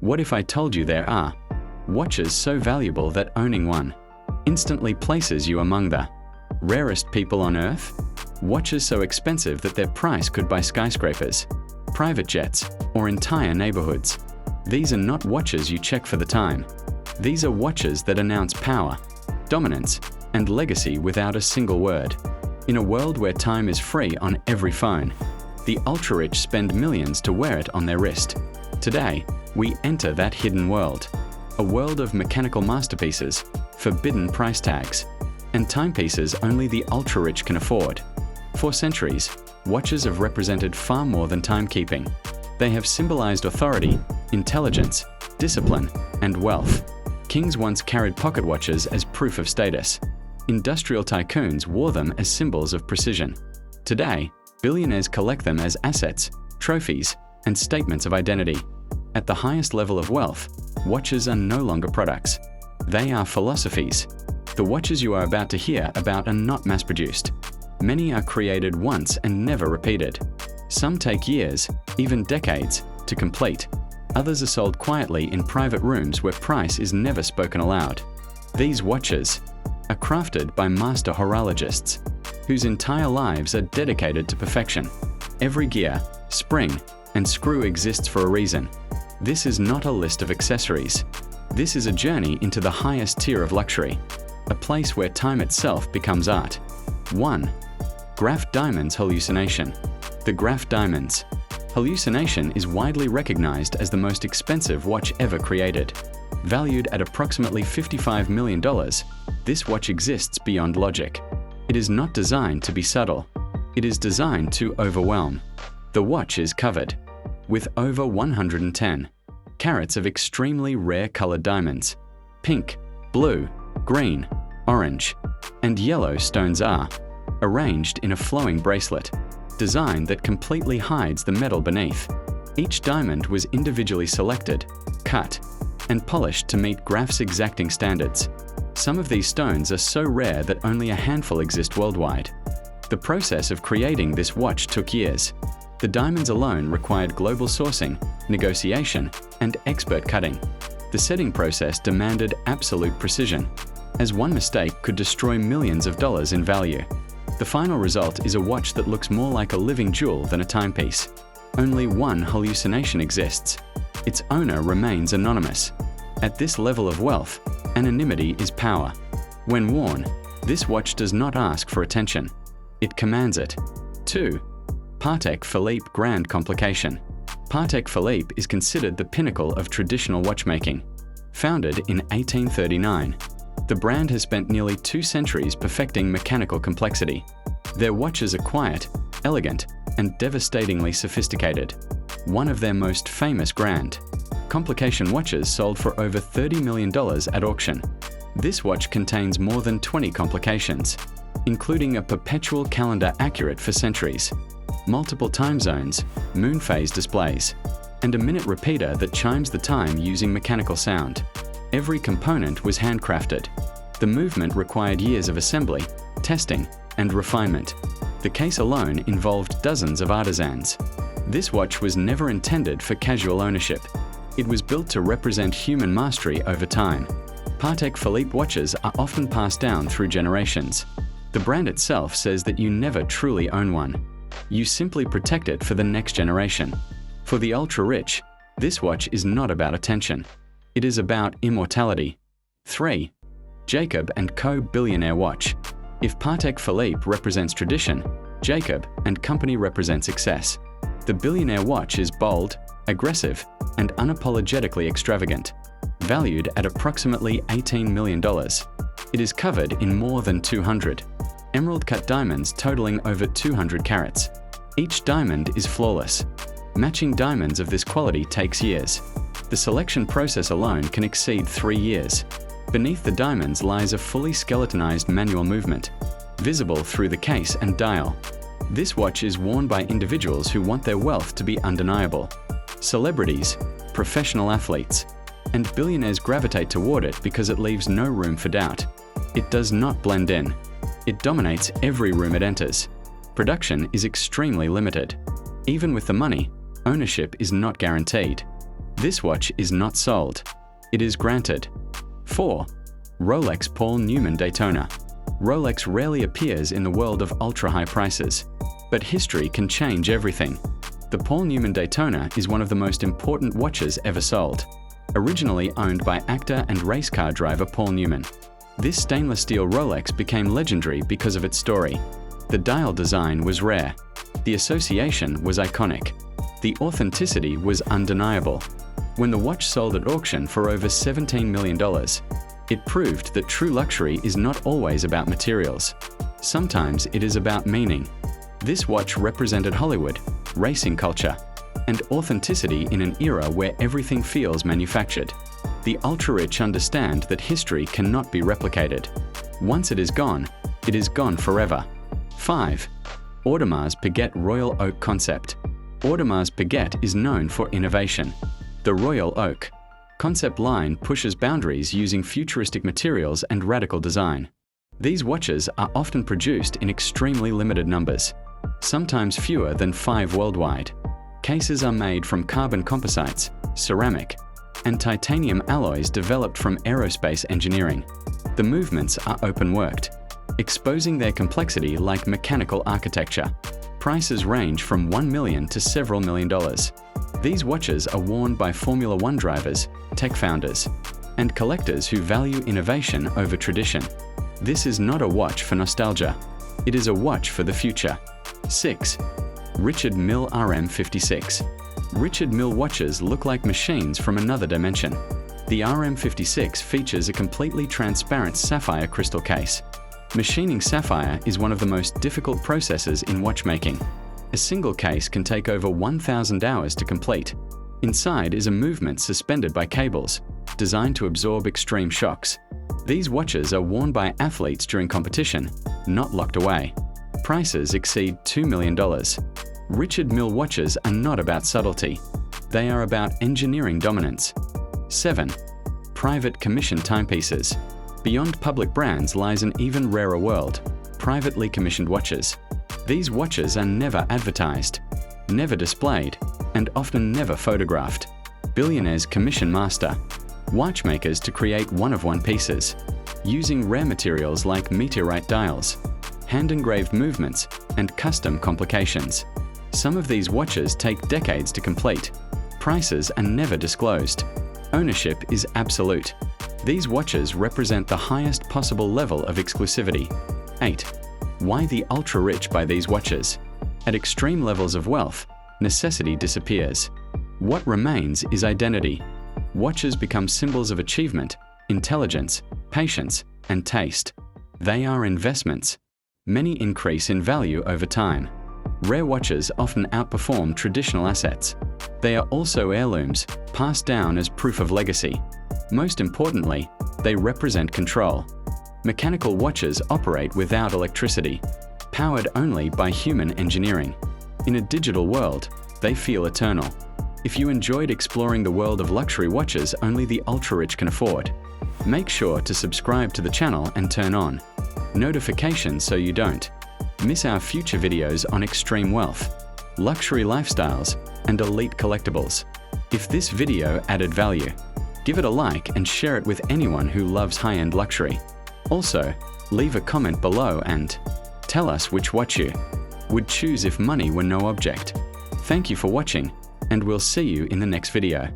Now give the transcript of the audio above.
What if I told you there are watches so valuable that owning one instantly places you among the rarest people on Earth? Watches so expensive that their price could buy skyscrapers, private jets, or entire neighborhoods. These are not watches you check for the time. These are watches that announce power, dominance, and legacy without a single word. In a world where time is free on every phone, the ultra-rich spend millions to wear it on their wrist. Today, we enter that hidden world. A world of mechanical masterpieces, forbidden price tags, and timepieces only the ultra-rich can afford. For centuries, watches have represented far more than timekeeping. They have symbolized authority, intelligence, discipline, and wealth. Kings once carried pocket watches as proof of status. Industrial tycoons wore them as symbols of precision. Today, billionaires collect them as assets, trophies, and statements of identity. At the highest level of wealth, watches are no longer products. They are philosophies. The watches you are about to hear about are not mass-produced. Many are created once and never repeated. Some take years, even decades, to complete. Others are sold quietly in private rooms where price is never spoken aloud. These watches are crafted by master horologists, whose entire lives are dedicated to perfection. Every gear, spring, and screw exists for a reason. This is not a list of accessories. This is a journey into the highest tier of luxury, a place where time itself becomes art. 1. Graff Diamonds hallucination. The Graff Diamonds hallucination is widely recognized as the most expensive watch ever created. Valued at approximately $55 million, this watch exists beyond logic. It is not designed to be subtle. It is designed to overwhelm. The watch is covered with over 110 carats of extremely rare colored diamonds. Pink, blue, green, orange, and yellow stones are arranged in a flowing bracelet, design that completely hides the metal beneath. Each diamond was individually selected, cut, and polished to meet Graff's exacting standards. Some of these stones are so rare that only a handful exist worldwide. The process of creating this watch took years. The diamonds alone required global sourcing, negotiation, and expert cutting. The setting process demanded absolute precision, as one mistake could destroy millions of dollars in value. The final result is a watch that looks more like a living jewel than a timepiece. Only one hallucination exists. Its owner remains anonymous. At this level of wealth, anonymity is power. When worn, this watch does not ask for attention. It commands it. 2. Patek Philippe Grand Complication. Patek Philippe is considered the pinnacle of traditional watchmaking. Founded in 1839, the brand has spent nearly 2 centuries perfecting mechanical complexity. Their watches are quiet, elegant, and devastatingly sophisticated. One of their most famous grand complication watches sold for over $30 million at auction. This watch contains more than 20 complications, including a perpetual calendar accurate for centuries, multiple time zones, moon phase displays, and a minute repeater that chimes the time using mechanical sound. Every component was handcrafted. The movement required years of assembly, testing, and refinement. The case alone involved dozens of artisans. This watch was never intended for casual ownership. It was built to represent human mastery over time. Patek Philippe watches are often passed down through generations. The brand itself says that you never truly own one. You simply protect it for the next generation. For the ultra-rich, this watch is not about attention. It is about immortality. 3. Jacob & Co. Billionaire Watch. If Patek Philippe represents tradition, Jacob & Company represent success. The billionaire watch is bold, aggressive, and unapologetically extravagant. Valued at approximately $18 million, it is covered in more than 200 emerald-cut diamonds totaling over 200 carats. Each diamond is flawless. Matching diamonds of this quality takes years. The selection process alone can exceed 3 years. Beneath the diamonds lies a fully skeletonized manual movement, visible through the case and dial. This watch is worn by individuals who want their wealth to be undeniable. Celebrities, professional athletes, and billionaires gravitate toward it because it leaves no room for doubt. It does not blend in. It dominates every room it enters. Production is extremely limited. Even with the money, ownership is not guaranteed. This watch is not sold. It is granted. 4. Rolex Paul Newman Daytona. Rolex rarely appears in the world of ultra-high prices, but history can change everything. The Paul Newman Daytona is one of the most important watches ever sold. Originally owned by actor and race car driver Paul Newman, this stainless steel Rolex became legendary because of its story. The dial design was rare. The association was iconic. The authenticity was undeniable. When the watch sold at auction for over $17 million, it proved that true luxury is not always about materials. Sometimes it is about meaning. This watch represented Hollywood, racing culture, and authenticity in an era where everything feels manufactured. The ultra-rich understand that history cannot be replicated. Once it is gone forever. 5. Audemars Piguet Royal Oak Concept. Audemars Piguet is known for innovation. The Royal Oak concept line pushes boundaries using futuristic materials and radical design. These watches are often produced in extremely limited numbers, sometimes fewer than 5 worldwide. Cases are made from carbon composites, ceramic, and titanium alloys developed from aerospace engineering. The movements are open-worked, exposing their complexity like mechanical architecture. Prices range from $1 million to several $1 million. These watches are worn by Formula One drivers, tech founders, and collectors who value innovation over tradition. This is not a watch for nostalgia. It is a watch for the future. 6. Richard Mille RM56. Richard Mille watches look like machines from another dimension. The RM56 features a completely transparent sapphire crystal case. Machining sapphire is one of the most difficult processes in watchmaking. A single case can take over 1,000 hours to complete. Inside is a movement suspended by cables, designed to absorb extreme shocks. These watches are worn by athletes during competition, not locked away. Prices exceed $2 million. Richard Mille watches are not about subtlety. They are about engineering dominance. 7. Private commission timepieces. Beyond public brands lies an even rarer world: privately commissioned watches. These watches are never advertised, never displayed, and often never photographed. Billionaires commission master watchmakers to create one-of-one pieces, using rare materials like meteorite dials, hand-engraved movements, and custom complications. Some of these watches take decades to complete. Prices are never disclosed. Ownership is absolute. These watches represent the highest possible level of exclusivity. 8. Why the ultra-rich buy these watches? At extreme levels of wealth, necessity disappears. What remains is identity. Watches become symbols of achievement, intelligence, patience, and taste. They are investments. Many increase in value over time. Rare watches often outperform traditional assets. They are also heirlooms, passed down as proof of legacy. Most importantly, they represent control. Mechanical watches operate without electricity, powered only by human engineering. In a digital world, they feel eternal. If you enjoyed exploring the world of luxury watches only the ultra-rich can afford, make sure to subscribe to the channel and turn on notifications so you don't miss our future videos on extreme wealth, luxury lifestyles, and elite collectibles. If this video added value, give it a like and share it with anyone who loves high-end luxury. Also, leave a comment below and tell us which watch you would choose if money were no object. Thank you for watching, and we'll see you in the next video.